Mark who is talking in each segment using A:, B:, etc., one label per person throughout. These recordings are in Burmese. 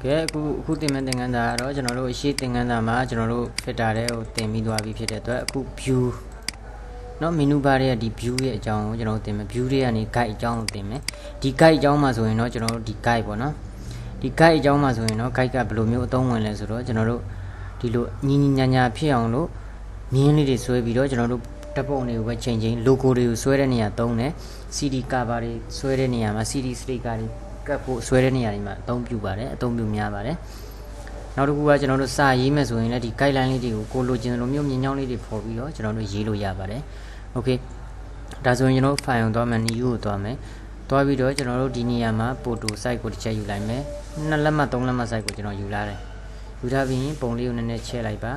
A: ကဲအခုတင်မဲ့သင်ခန်းစာကတော့ကျွန်တော်တို့အရှိသင်ခန်းစာမှာကျွန်တော်တို့ filter တွေကိုတင်ပြီးသွားပြီဖြစ်တဲ့အတွက်အခု view เนาะ menu bar ရဲ့ဒီ view ရဲ့အကြောင်းကိုကျွန်တော်တို့တင်မယ် view တွေကနေ guide အကြောင်းကိုတင်မယ်ဒီ guide အကြောင်းမှာဆိုရင်တော့ကျွန်တော်တို့ဒီ guide ပေါ့နော်ဒီ guide အကြောင်းမှာဆိုရင်တော့ guide ကဘယ်လိုမျိုးအသုံးဝင်လဲဆိုတော့ကျွန်တော်တို့ဒီလိုညီညီညာညာဖြစ်အောင်လို့မြင်းလေးတွေဆွဲပြီးတော့ကျွန်တော်တို့တပ်ပုံတွေကိုပဲချိန် logo တွေကိုဆွဲတဲ့နေရာသုံးတယ် CD cover တွေဆွဲတဲ့နေရာမှာ CD sticker တွေကပ်ဖို့ဆွဲတဲ့နေရာတွေမှာအသုံးပြုပါတယ်အသုံးပြုများပါတယ်နောက်တစ်ခုကကျွန်တော်တို့စာရေးမယ်ဆိုရင်လည်းဒီ guideline လေးတွေကိုကိုလိုချင်လိုမျိုးမြင်ညောင်းလေးတွေဖော်ပြီးတော့ကျွန်တော်တို့ရေးလို့ရပါတယ် okay ဒါဆိုရင်ကျွန်တော်တို့ file ကိုသွားမယ် new ကိုသွားမယ်သွားပြီးတော့ကျွန်တော်တို့ဒီနေရာမှာ photo site ကိုတစ်ချက်ယူလိုက်မယ်2လက်မှတ်3လက်မှတ် site ကိုကျွန်တော်ယူလာတယ်ယူထားပြီးရင်ပုံလေးကိုနည်းနည်းချဲ့လိုက်ပါ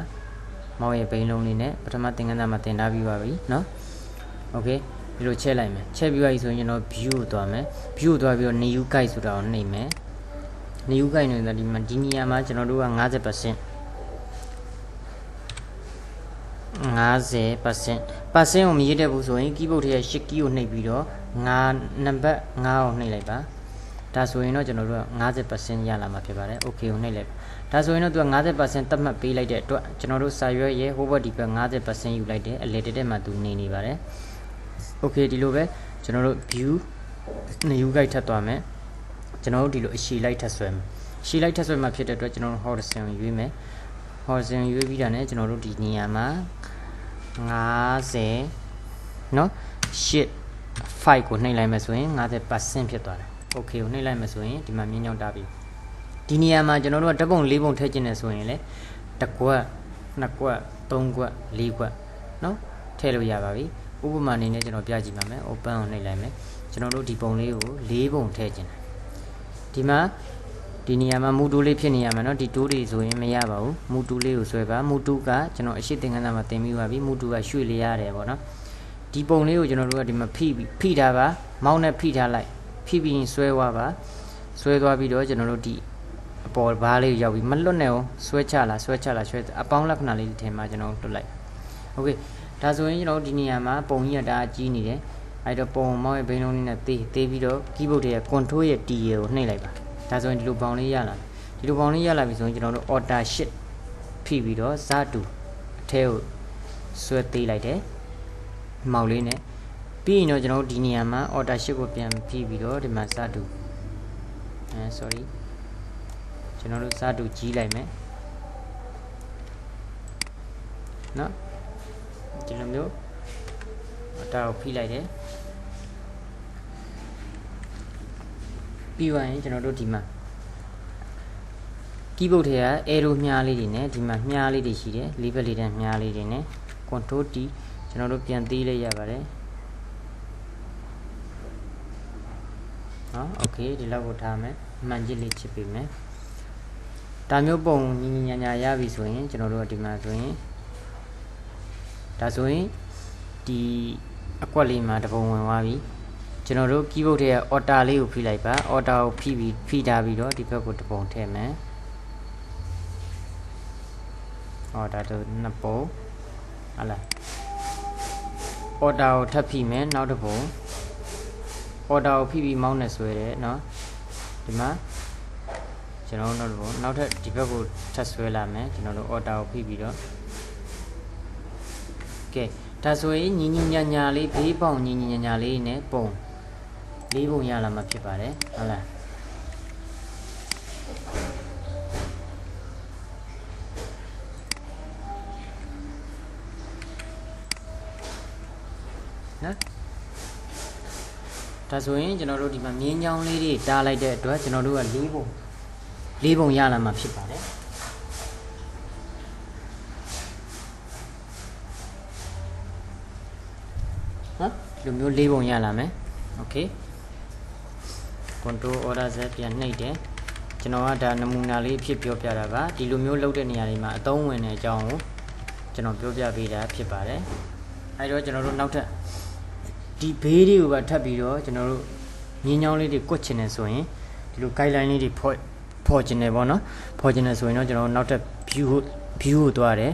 A: မောင်ရဲ့ဘိန်းလုံးလေးနဲ့ပထမသင်ခန်းစာမှာတင်ထားပြီးပါပြီเนาะ okay ဒီလိုချဲ့လိုက်မယ်ချဲ့ပြီးပါပြီဆိုရင်ကျွန်တော် view ကိုသွားမယ် view ကိုသွားပြီးတော့ new guide ဆိုတာကိုနှိပ်မယ် new guide နေတာဒီနေရာမှာကျွန်တော်တို့က 50% ကိုမရေးတတ်ဘူးဆိုရင် keyboard ထဲက shift key ကိုနှိပ်ပြီးတော့နံပါတ်5ကိုနှိပ်လိုက်ပါဒါဆိုရင်တော့ကျွန်တော်တို့က 50% ရလာမှာဖြစ်ပါတယ် okay ကိုနှိပ်လိုက်ဒါဆိုရင်တော့သူက 50% သတ်မှတ်ပေးလိုက်တဲ့အတွက်ကျွန်တော်တို့စာရွက်ရဲ့ hover ဒီဘက် 50% ယူလိုက်တယ်အလေတက်မှာသူနေပါတယ် okay ဒီလိုပဲကျွန်တော်တို့ view new guide ထပ်သွားမယ်ကျွန်တော်တို့ဒီလိုအရှည်လိုက်ထပ်ဆွဲမယ်ရှည်လိုက်ထပ်ဆွဲမှာဖြစ်တဲ့အတွက်ကျွန်တော်တို့ horizon ကိုရွေးမယ် horizon ရွေးပြီးတာနဲ့ကျွန်တော်တို့ဒီနေရာမှာ50เนาะ shift 5ကိုနှိပ်လိုက်မယ်ဆိုရင် 50% ဖြစ်သွားတယ် okay ကိုနှိပ်လိုက်မယ်ဆိုရင်ဒီမှာမြင်းညောင်းတာပြီဒီနေရာမှာကျွန်တော်တို့ကဓာတ်ပုံ၄ပုံထည့်ခြင်းနဲ့ဆိုရင်လေတစ်ကွက်နှစ်ကွက်သုံးကွက်လေးကွက်เนาะထည့်လို့ရပါပြီဥပမာအနေနဲ့ကျွန်တော်ပြကြည့်ပါမယ် open ကိုနှိပ်လိုက်မယ်ကျွန်တော်တို့ဒီပုံလေးကို၄ပုံထည့်ခြင်းဒီမှာဒီနေရာမှာမူတူလေးဖြစ်နေရမှာเนาะဒီတိုးတွေဆိုရင်မရပါဘူးမူတူလေးကိုဆွဲပါမူတူကကျွန်တော်အရှိသင်ခန်းစာမှာသင်ပြီးပါပြီမူတူကရွှေ့လေးရတယ်ပေါ့နော်ဒီပုံလေးကိုကျွန်တော်တို့ကဒီမှာဖိထားပါမောင်းနဲ့ဖိထားလိုက်ဖိပြီးရင်ဆွဲသွားပါဆွဲသွားပြီးတော့ကျွန်တော်တို့ဒီအပေါ်ဘားလေးရောက်ပြီးမလွတ်နဲ့အောင်ဆွဲချလာဆွဲအပေါင်းလက္ခဏာလေးထင်မှာကျွန်တော်လွတ်လိုက်โอเคဒါဆိုရင်ကျွန်တော်ဒီနေရာမှာပုံကြီးကဒါအကြီးနေတယ်အဲ့တော့ပုံမောင်းရဲ့ဘိန်းလုံးလေးနဲ့သေးပြီးတော့ keyboard ရဲ့ control ရဲ့ T ကိုနှိပ်လိုက်ပါဒါဆိုရင်ဒီလိုပေါင်လေးရလာဒီလိုပေါင်လေးရလာပြီဆိုရင်ကျွန်တော်တို့ order shift ဖိပြီးတော့ဇာတူအထဲကိုဆွဲသေးလိုက်တယ်မောင်လေးနဲ့ပြီးရင်တော့ကျွန်တော်တို့ဒီနေရာမှာ order shift ကိုပြန်ဖိပြီးတော့ဒီမှာဇာတူsorry ကျွန်တော်တို့ဇာတူကြီးလိုက်မယ်နော်ဒီလိုမျိုးorder ကိုဖိလိုက်တယ်ပြီးသွားရင်ကျွန်တော်တို့ဒီမှာ keyboard ထဲက arrow မြားလေးတွေနဲ့ဒီမှာမြားလေးတွေရှိတယ်လေးဘက်လေးတန်းမြားလေးတွေနဲ့ control T ကျွန်တော်တို့ပြန်သေးလိုက်ရပါတယ်နော် okay ဒီလောက်ကိုထားမယ်မှန်ကြည့်လေးချစ်ပေးမယ်ဒါမျိုးပုံညီညီညာညာရပြီဆိုရင်ကျွန်တော်တို့ဒီမှာဆိုရင်ဒါဆိုရင်ဒီအကွက်လေးမှာတပုံဝင်သွားပြီကျွန်တော်တို့ keyboard ထဲက order လေးကိုဖိလိုက်ပါ order ကိုဖိထားပြီးတော့ဒီဘက်ကိုတပုံထည့်မယ် order တို့နှစ်ပုံဟာလား order ကိုထပ်ဖိမယ်နောက်တစ်ပုံ order ကိုဖိပြီးမောင်းနဲ့ဆွဲတယ်เนาะဒီမှာကျွန်တော်နောက်တစ်ပုံနောက်ထပ်ဒီဘက်ကိုထပ်ဆွဲလာမယ်ကျွန်တော်တို့ order ကိုဖိပြီးတော့ကဲဒါဆိုရင်ညီညီညာညာလေးဘေးပေါင်ညီညီညာညာလေးနဲ့ပုံ၄ပုံရလာမှာဖြစ်ပါတယ်ဟုတ်လားနော်ဒါဆိုရင်ကျွန်တော်တို့ဒီမှာမြင်းချောင်းလေးတွေတားလိုက်တဲ့အတွက်ကျွန်တော်တို့က၄ပုံရလာမှာဖြစ်ပါတယ်နော်ဒီလိုမျိုး၄ပုံရလာမယ်โอเค control order z ပြန်နှိပ်တယ်ကျွန်တော်ကဒါနမူနာလေးဖြစ်ပြောပြတာပါဒီလိုမျိုးလုပ်တဲ့နေရာတွေမှာအသုံးဝင်တဲ့အကြောင်းကိုကျွန်တော်ပြောပြပေးတာဖြစ်ပါတယ်အဲဒီတော့ကျွန်တော်တို့နောက်ထပ်ဒီဘေးတွေကိုပါထပ်ပြီးတော့ကျွန်တော်တို့မြင်းချောင်းလေးတွေကွတ်ချင်တယ်ဆိုရင်ဒီလို guideline လေးတွေဖော်ချင်တယ်ပေါ့နော်ဖော်ချင်တယ်ဆိုရင်တော့ကျွန်တော်တို့နောက်ထပ် view ကိုသွားတယ်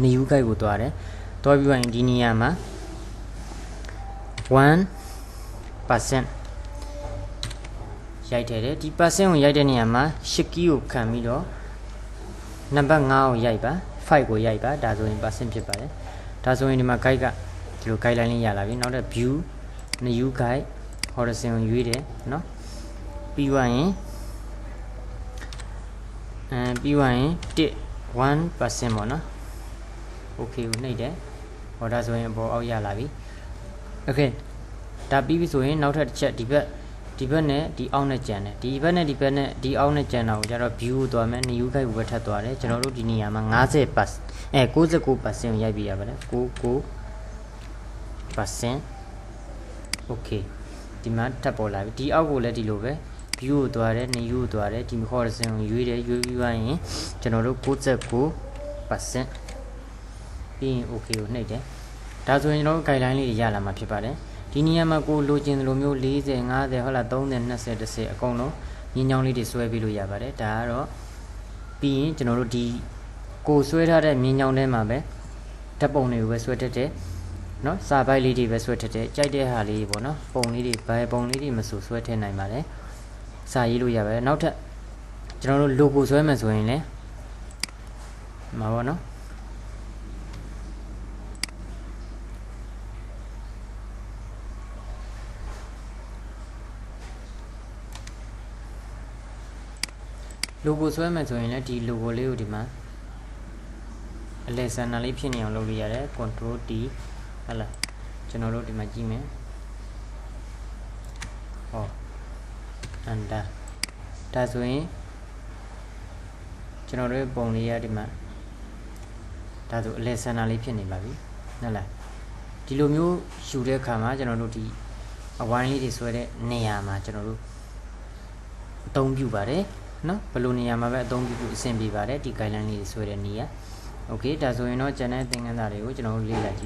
A: new guide ကိုသွားတယ်သွားပြီးရင်ဒီနေရာမှာ 1% ရိုက်ထည့်တယ်ဒီ percent ကိုရိုက်တဲ့နေရာမှာ8 key ကိုခံပြီးတော့နံပါတ်5ကိုရိုက်ပါ5ကိုရိုက်ပါဒါဆိုရင် percent ဖြစ်ပါတယ်ဒါဆိုရင်ဒီမှာ guide ကဒီလို guideline လေးရလာပြီနောက်တော့ view new guide horizon ကိုရွေးတယ်เนาะပြီးသွားရင်1% ပေါ့နော် okay ကိုနှိပ်တယ်ဟောဒါဆိုရင်အပေါ်အောက်ရလာပြီ okay ဒါပြီးပြီဆိုရင်နောက်ထပ်တစ်ချက်ဒီဘက်နဲ့ဒီအောက်နဲ့ကြံတယ်ဒီဘက်နဲ့ဒီအောက်နဲ့ကြံတာကိုကျတော့ view ကိုသွားမယ် new guide ကိုပဲထပ်သွားတယ်ကျွန်တော်တို့ဒီနေရာမှာ 99% ကိုရိုက်ပြရပါတယ်99% okay ဒီမှာထပ်ပေါ်လာပြီဒီအောက်ကိုလည်းဒီလိုပဲ view ကိုသွားတယ် new ကိုသွားတယ်ဒီ horizon ကိုရွေးတယ်ရွေးပြီးသွားရင်ကျွန်တော်တို့ 99% ပြီးရင် okay ကိုနှိပ်တယ်ဒါဆိုရင်ကျွန်တော်တို့ guideline လေးတွေရလာမှာဖြစ်ပါတယ်ဒီနေရာမှာကိုလိုချင်လိုမျိုး40 50ဟုတ်လား30 20 10အကုန်လုံးညင်ညောင်းလေးတွေဆွဲပြီးလို့ရပါတယ်ဒါကတော့ပြီးရင်ကျွန်တော်တို့ဒီကိုဆွဲထားတဲ့မြင်းညောင်းထဲမှာပဲဓာတ်ပုံတွေကိုပဲဆွဲထည့်တယ်เนาะစာပိုက်လေးတွေပဲဆွဲထည့်တယ်ကြိုက်တဲ့ဟာလေးပေါ့เนาะပုံလေးတွေဘယ်ပုံလေးတွေမဆိုဆွဲထည့်နိုင်ပါတယ်စာရေးလို့ရပါတယ်နောက်ထပ်ကျွန်တော်တို့ logo ဆွဲမယ်ဆိုရင်လည်းမှာပေါ့เนาะlogo ဆွဲမယ်ဆိုရင်လည်းဒီ logo လေးကိုဒီမှာအလဲဆန်နာလေးဖြစ်နေအောင်လုပ်လို့ရတယ် control T ဟလာကျွန်တော်တို့ဒီမှာကြည့်မယ်ဟော under ဒါဆိုရင်ကျွန်တော်တို့ပုံလေးရဒီမှာဒါဆိုအလဲဆန်နာလေးဖြစ်နေပါပြီဟုတ်လားဒီလိုမျိုးယူတဲ့အခါမှာကျွန်တော်တို့ဒီအဝိုင်းလေးတွေဆွဲတဲ့နေရာမှာကျွန်တော်တို့အသုံးပြုပါတယ်နော်ဘယ်လိုနေရာမှာပဲအသုံးပြုအဆင်ပြေပါတယ်ဒီ guideline လေးတွေဆွဲတဲ့နေရာ okay ဒါဆိုရင်တော့ကျန်တဲ့သင်ခန်းစာတွေကိုကျွန်တော်တို့လေ့လာကြည့်